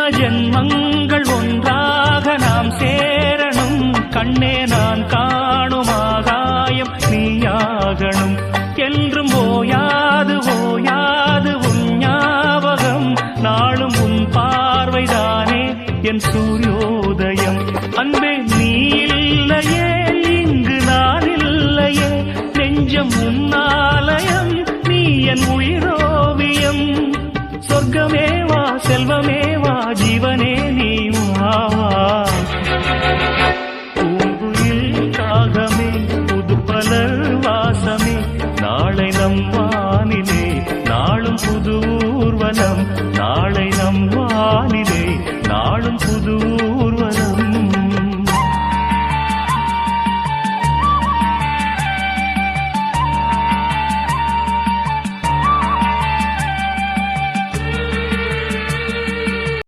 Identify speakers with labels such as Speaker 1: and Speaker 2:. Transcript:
Speaker 1: ஜென்மங்கள் ஒன்றாக நாம் சேரணும். கண்ணே நான் காணும் ஆகாயம் நீயாகணும். என்றும் ஓயாது ஓயாது உன் ஞாபகம். நாளும் உன் பார்வைதானே என் சூரியோதயம். அன்பே நீ இல்லையே இங்கு நான் இல்லையே. நெஞ்சம் உன்னாலயம் நீ என் உயிரோவியம். சொர்க்கமேவா செல்வமேவா ஜீவனே நீ வா. பூங்குயில் காகமே புதுப்பலர் வாசமே. நாளை நம் வானிலே நாளும் புது ஊர்வலம். நாளை நம் வானிலே நாளும் புது